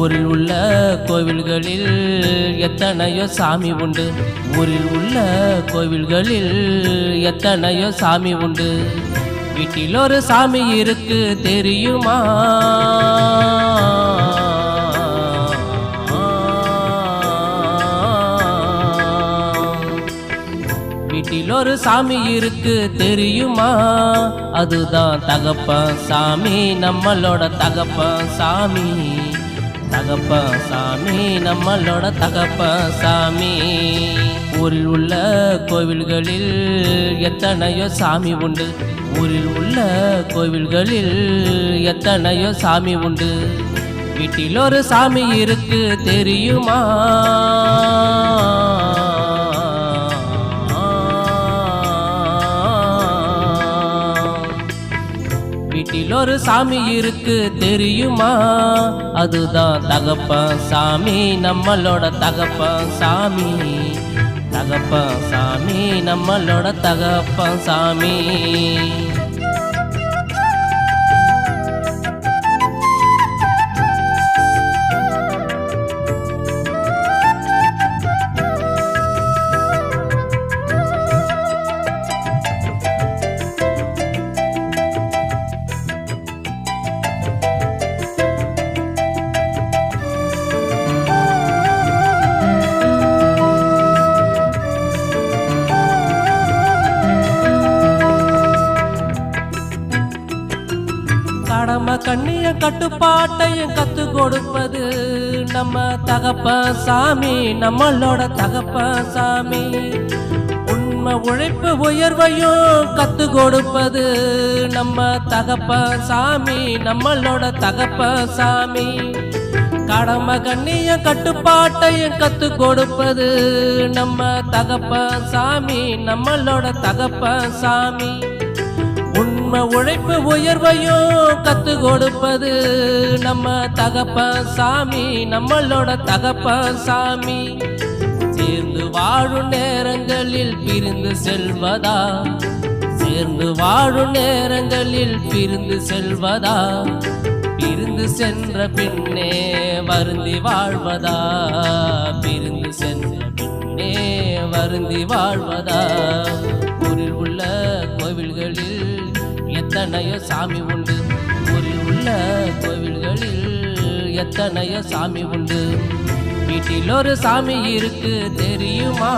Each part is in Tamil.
ஊரில் உள்ள கோவில்களில் எத்தனையோ சாமி உண்டு. ஊரில் உள்ள கோவில்களில் எத்தனையோ சாமி உண்டு. வீட்டில் ஒரு சாமி இருக்கு தெரியுமா? வீட்டில் ஒரு சாமி இருக்கு தெரியுமா? அதுதான் தகப்பன் சாமி, நம்மளோட தகப்பன் சாமி. தகப்பன் சாமி, நம்மளோட தகப்பன் சாமி. ஊரில் உள்ள கோவில்களில் எத்தனையோ சாமி உண்டு. ஊரில் உள்ள கோவில்களில் எத்தனையோ சாமி உண்டு. வீட்டில் ஒரு சாமி இருக்கு தெரியுமா? வீட்டில் ஒரு சாமி இருக்கு தெரியுமா? அதுதான் தகப்பன் சாமி, நம்மளோட தகப்பன் சாமி. தகப்பன் சாமி, நம்மளோட தகப்பன் சாமி. கடமை கண்ணிய கட்டுப்பாட்டையும் கத்து கொடுப்பது நம்ம தகப்பன் சாமி, நம்மளோட தகப்பன் சாமி. உண்மை உழைப்பு உயர்வையும் கத்து கொடுப்பது நம்ம தகப்பன் சாமி, நம்மளோட தகப்பன் சாமி. கடமை கண்ணிய கட்டுப்பாட்டையும் கத்து கொடுப்பது நம்ம தகப்பன் சாமி, நம்மளோட தகப்பன் சாமி. உண்மை உழைப்பு உயர்வையும் கத்து கொடுப்பது நம்ம தகப்பன் சாமி, நம்மளோட தகப்பன் சாமி. சேர்ந்து வாழும் நேரங்களில் பிரிந்து செல்வதா? சேர்ந்து வாழும் நேரங்களில் பிரிந்து செல்வதா? பிரிந்து சென்ற பின்னே வருந்தி வாழ்வதா? பிரிந்து சென்ற பின்னே வருந்தி வாழ்வதா? ஊரில் உள்ள கோவில்களில் எத்தனையோ சாமி உண்டு. ஊரில் உள்ள கோவில்களில் எத்தனையோ சாமி உண்டு. வீட்டில் ஒரு சாமி இருக்கு தெரியுமா?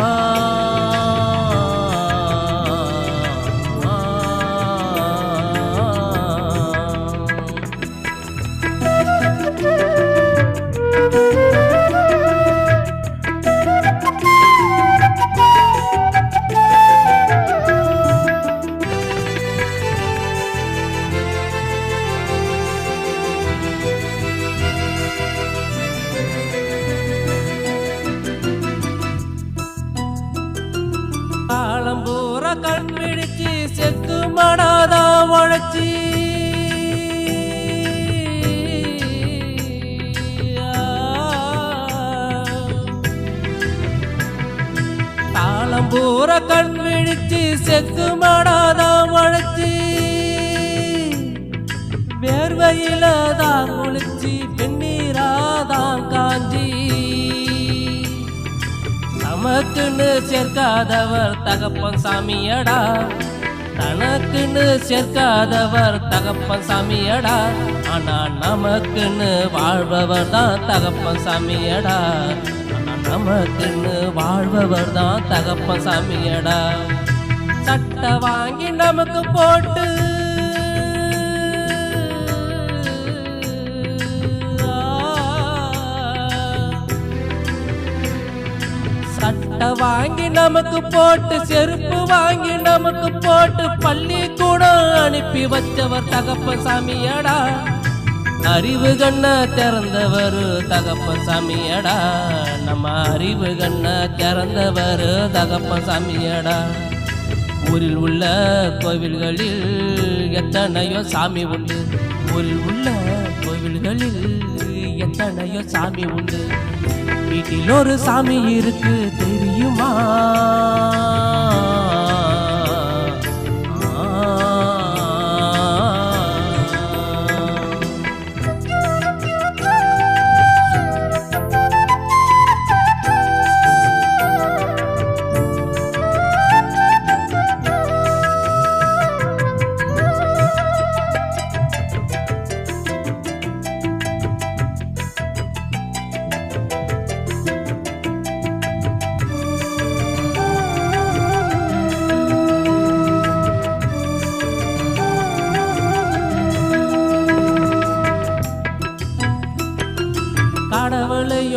காலம்பூர கண் பிடிச்சி செத்து மடாதா உழைச்சி காலம்பூர கண் பிடிச்சி செத்து மடாதா உழைச்சி வேர்வையில தான் ஒழிச்சி வெண்ணீராதான் காஞ்சி. நமக்குன்னு சேர்க்காதவர் தகப்பன் சாமியடா, தனக்குன்னு சேர்க்காதவர் தகப்பன் சாமியடா. ஆனா நமக்குன்னு வாழ்பவர் தான் தகப்பன் சாமியடா. ஆனா நமக்குன்னு வாழ்பவர் தான் தகப்பன் சாமியடா. சட்டை வாங்கி நமக்கு போட்டு சட்டை வாங்கி நமக்கு போட்டு, செருப்பு வாங்கி நமக்கு போட்டு, பள்ளி கூட அனுப்பி வச்சவர் தகப்பன் சாமியடா. அறிவு கண்ண திறந்தவர் தகப்பன் சாமியடா. நம்ம அறிவு கண்ண திறந்தவர் தகப்பன் சாமியடா. ஊரில் உள்ள கோவில்களில் எத்தனையோ சாமி உண்டு. ஊரில் உள்ள கோவில்களில் எத்தனையோ சாமி உண்டு. வீட்டில் ஒரு சாமி இருக்கு தெரியுமா?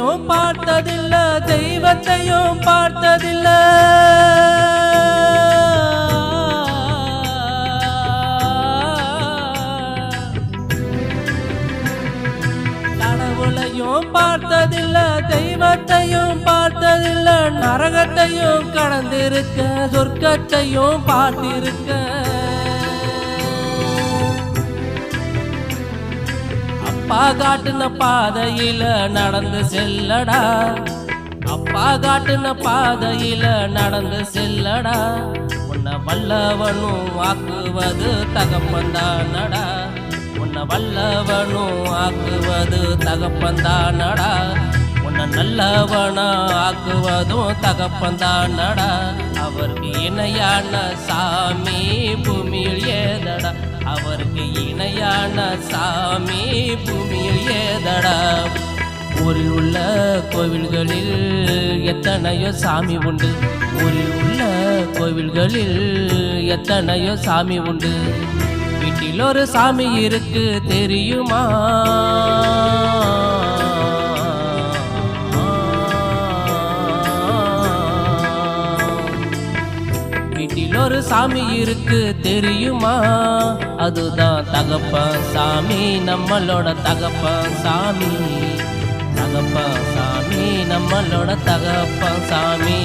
கடவுளையும் பார்த்ததில்ல, தெய்வத்தையும் பார்த்ததில்ல. கடவுளையும் பார்த்ததில்ல, தெய்வத்தையும் பார்த்ததில்ல. நரகத்தையும் கடந்திருக்க, சொர்க்கத்தையும் பார்த்திருக்க. அப்பா காட்டுன பாதையில நடந்து செல்லடா, அப்பா காட்டுன பாதையில நடந்து செல்லடா. உன்னை வல்லவனும் ஆக்குவது தகப்பந்தானடா, உன்னை வல்லவனும் ஆக்குவது தகப்பந்தானடா. உன்னை நல்லவனா ஆக்குவதும் தகப்பந்தானடா. அவருக்கு இணையான சாமி பூமியில் ஏதடா, அவருக்கு இணையான சாமி பூமியில் ஏதடா. ஊரில் உள்ள கோவில்களில் எத்தனையோ சாமி உண்டு, ஊரில் உள்ள கோவில்களில் எத்தனையோ சாமி உண்டு. வீட்டில் ஒரு சாமி இருக்கு தெரியுமா? வீட்டில் ஒரு சாமி இருக்கு தெரியுமா? அதுதான் தகப்பன் சாமி, நம்மளோட தகப்பன் சாமி. தகப்பன் சாமி, நம்மளோட தகப்பன் சாமி.